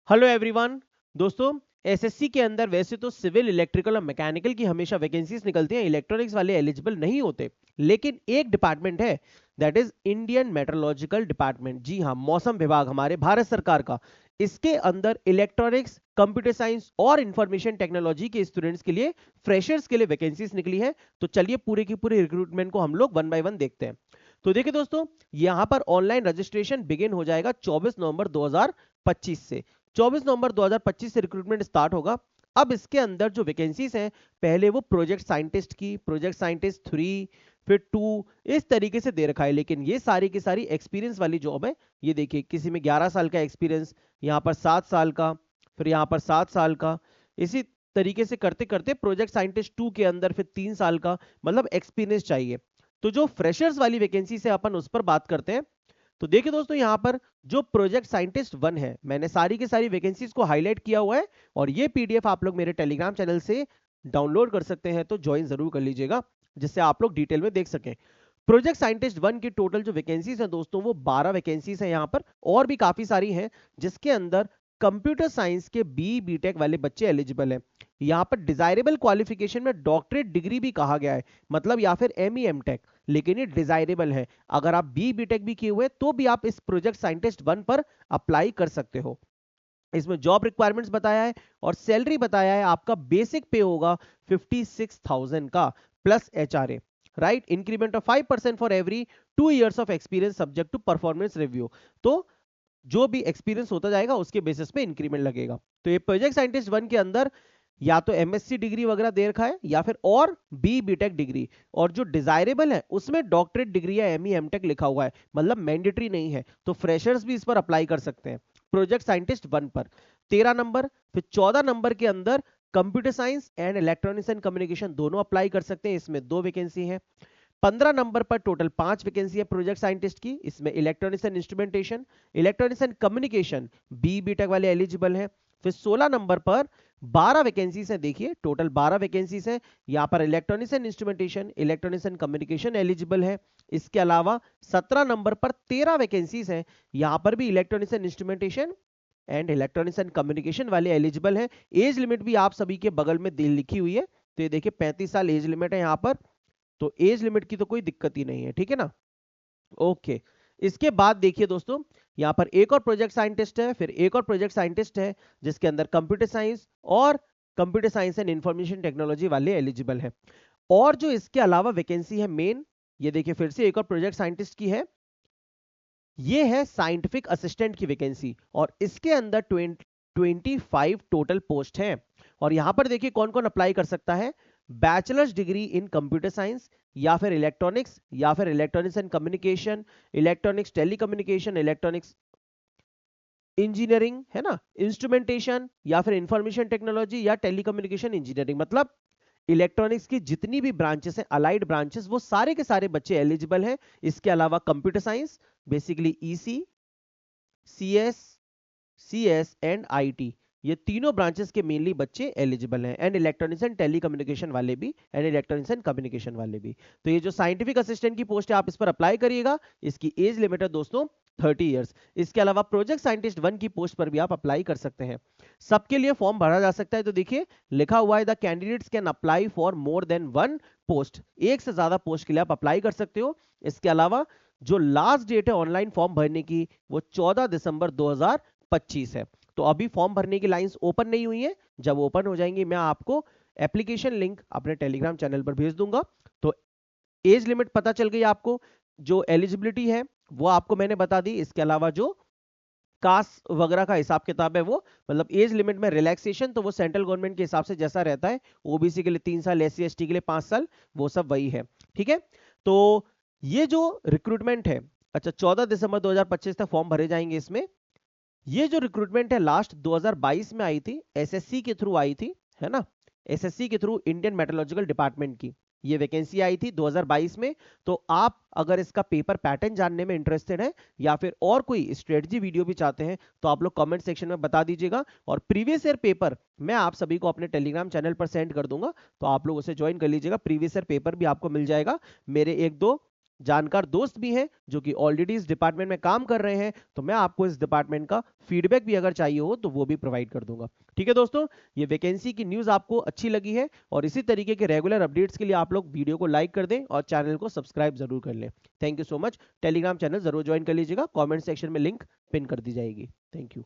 Hello everyone. दोस्तों, SSC के अंदर वैसे तो सिविल, इलेक्ट्रिकल और मैकेनिकल की हमेशा वैकेंसीज निकलती हैं। इलेक्ट्रॉनिक्स वाले एलिजिबल नहीं होते, लेकिन एक डिपार्टमेंट है, that is Indian meteorological department. जी हाँ, मौसम विभाग हमारे भारत सरकार का। इसके अंदर इलेक्ट्रॉनिक्स, कंप्यूटर साइंस और इंफॉर्मेशन टेक्नोलॉजी के स्टूडेंट्स के लिए, फ्रेशर्स के लिए वैकेंसीज निकली है। तो चलिए पूरे की पूरी रिक्रूटमेंट को हम लोग वन बाय वन देखते हैं। तो देखिए दोस्तों, यहां पर ऑनलाइन रजिस्ट्रेशन बिगिन हो जाएगा 24 नवंबर 2025 से। 24 नवंबर 2025 से रिक्रूटमेंट स्टार्ट होगा। अब इसके अंदर जो वैकेंसीज हैं, पहले वो प्रोजेक्ट साइंटिस्ट की, प्रोजेक्ट साइंटिस्ट 3, फिर 2, इस तरीके से दे रखा है। लेकिन ये सारी की सारी एक्सपीरियंस वाली जॉब है। ये देखिए, किसी में 11 साल का एक्सपीरियंस, यहाँ पर 7 साल का, फिर यहाँ पर 7 साल का, इसी तरीके से करते करते प्रोजेक्ट साइंटिस्ट 2 के अंदर फिर 3 साल का, मतलब एक्सपीरियंस चाहिए। तो जो फ्रेशर्स वाली वैकेंसी से अपन उस पर बात करते हैं। तो देखिए दोस्तों, यहां पर जो प्रोजेक्ट साइंटिस्ट 1 है, मैंने सारी की सारी वैकेंसीज को हाईलाइट किया हुआ है, और ये पीडीएफ आप लोग मेरे टेलीग्राम चैनल से डाउनलोड कर सकते हैं। तो ज्वाइन जरूर कर लीजिएगा, जिससे आप लोग डिटेल में देख सकें। प्रोजेक्ट साइंटिस्ट 1 की टोटल जो वैकेंसीज है दोस्तों, वो 12 वैकेंसीज है यहाँ पर, और भी काफी सारी हैं, जिसके अंदर कंप्यूटर साइंस के बीटेक वाले बच्चे एलिजिबल हैं। यहाँ पर डिजायरेबल क्वालिफिकेशन में डॉक्टरेट डिग्री भी कहा गया है, मतलब या फिर एमई एमटेक, लेकिन ये डिजायरेबल है। अगर आप बीटेक भी किए हुए तो भी आप इस प्रोजेक्ट साइंटिस्ट 1 पर अप्लाई कर सकते हो। इसमें जॉब रिक्वायरमेंट्स बताया है, और सैलरी बताया है। आपका बेसिक पे होगा 56,000 का, plus HRA, right. Increment of 5% for every 2 years of experience, subject to performance review. तो जो भी एक्सपीरियंस होता जाएगा उसके बेसिस पे इंक्रीमेंट लगेगा। तो ये प्रोजेक्ट साइंटिस्ट 1 के अंदर या तो एमएससी डिग्री वगैरह दे रखा है, या फिर और बीटेक डिग्री, और जो डिजायरेबल है उसमें डॉक्टरेट डिग्री या एमई एमटेक लिखा हुआ है, मतलब मैंडेटरी नहीं है। तो फ्रेशर्स भी इस पर अप्लाई कर सकते हैं, प्रोजेक्ट साइंटिस्ट 1 पर। 13 नंबर, फिर 14 नंबर के अंदर computer science and electronics and communication दोनों अप्लाई कर सकते हैं, इसमें 2 वैकेंसी है। 15 नंबर पर टोटल 5 वैकेंसी है प्रोजेक्ट साइंटिस्ट की, इसमें electronics and instrumentation, electronics and communication BTech वाले एलिजिबल हैं। फिर 16 नंबर पर 12 वैकेंसीज है, देखिए टोटल 12 वैकेंसीज है। यहाँ पर electronics and instrumentation, electronics and communication eligible है। इसके अलावा 17 नंबर पर 13 वैकेंसीज है, यहाँ पर भी electronics and instrumentation and electronics and communication वाले एलिजिबल है। एज लिमिट भी आप सभी के बगल में लिखी हुई है, तो ये देखिए 35 साल एज लिमिट है यहाँ पर। तो एज लिमिट की तो कोई दिक्कत ही नहीं है, ठीक है ना। ओके। इसके बाद देखिए दोस्तों, यहां पर एक और प्रोजेक्ट साइंटिस्ट है, फिर एक और प्रोजेक्ट साइंटिस्ट है, जिसके अंदर कंप्यूटर साइंस और computer science and information technology वाले एलिजिबल है। और जो इसके अलावा वैकेंसी है मेन, ये देखिए फिर से एक और प्रोजेक्ट साइंटिस्ट की है, ये है साइंटिफिक असिस्टेंट की वैकेंसी, और इसके अंदर 25 टोटल पोस्ट हैं। और यहां पर देखिए कौन कौन अप्लाई कर सकता है। Bachelors degree in computer science, या फिर इलेक्ट्रॉनिक्स, या फिर electronics and communication, electronics telecommunication, electronics engineering, है ना, इंस्ट्रूमेंटेशन, या फिर इंफॉर्मेशन टेक्नोलॉजी, या टेलीकम्युनिकेशन इंजीनियरिंग। मतलब इलेक्ट्रॉनिक्स की जितनी भी ब्रांचेस हैं, अलाइड ब्रांचेस, वो सारे के सारे बच्चे एलिजिबल हैं। इसके अलावा computer science, basically EC, CS, CS and IT, ये तीनों ब्रांचेस के मेनली बच्चे एलिजिबल हैं। एंड इलेक्ट्रॉनिक्स एंड टेलीकम्युनिकेशन वाले भी, एंड इलेक्ट्रॉनिक्स एंड कम्युनिकेशन वाले भी। तो ये जो साइंटिफिक असिस्टेंट की पोस्ट है, आप इस पर अप्लाई करिएगा। इसकी एज लिमिट है दोस्तों 30 इयर्स। इसके अलावा प्रोजेक्ट साइंटिस्ट 1 की पोस्ट पर भी आप अप्लाई कर सकते हैं। सबके लिए फॉर्म भरा जा सकता है। तो देखिए लिखा हुआ है, the candidates can apply for more than 1 post, एक से ज्यादा पोस्ट के लिए आप अप्लाई कर सकते हो। इसके अलावा जो लास्ट डेट है ऑनलाइन फॉर्म भरने की, वो 14 दिसंबर 2025 है। तो अभी फॉर्म भरने की लाइंस ओपन नहीं हुई है, जब ओपन हो जाएंगी मैं आपको एप्लीकेशन लिंक अपने टेलीग्राम चैनल पर भेज दूंगा। तो एज लिमिट पता चल गई आपको, जो एलिजिबिलिटी है वो आपको मैंने बता दी। इसके अलावा जो कास्ट वगैरह का हिसाब किताब है, वो मतलब एज लिमिट में रिलैक्सेशन, तो वो सेंट्रल गवर्नमेंट के हिसाब से जैसा रहता है, ओबीसी के लिए 3 साल, एससी एसटी के लिए 5 साल, वो सब वही है, ठीक है। तो ये जो रिक्रूटमेंट है, अच्छा 14 दिसंबर 2025 तक फॉर्म भरे जाएंगे इसमें। ये जो रिक्रूटमेंट है लास्ट 2022 में आई थी, एसएससी के थ्रू आई थी, है ना। एसएससी के थ्रू इंडियन मेट्रोलॉजिकल डिपार्टमेंट की ये वैकेंसी आई थी 2022 में। तो आप अगर इसका पेपर पैटर्न जानने में इंटरेस्टेड है, या फिर और कोई स्ट्रेटजी वीडियो भी चाहते हैं, तो आप लोग कमेंट सेक्शन में बता दीजिएगा। और प्रीवियस ईयर पेपर मैं आप सभी को अपने टेलीग्राम चैनल पर सेंड कर दूंगा, तो आप लोग उसे ज्वाइन कर लीजिएगा। प्रीवियस ईयर पेपर भी आपको मिल जाएगा, मेरे एक दो जानकार दोस्त भी हैं जो कि ऑलरेडी इस डिपार्टमेंट में काम कर रहे हैं, तो मैं आपको इस डिपार्टमेंट का फीडबैक भी अगर चाहिए हो तो वो भी प्रोवाइड कर दूंगा। ठीक है दोस्तों, ये वैकेंसी की न्यूज़ आपको अच्छी लगी है और इसी तरीके के रेगुलर अपडेट्स के लिए आप लोग वीडियो को लाइक कर दें और चैनल को सब्सक्राइब जरूर कर लें। Thank you so much. Telegram channel जरूर ज्वाइन कर लीजिएगा, कॉमेंट सेक्शन में लिंक पिन कर दी जाएगी। Thank you.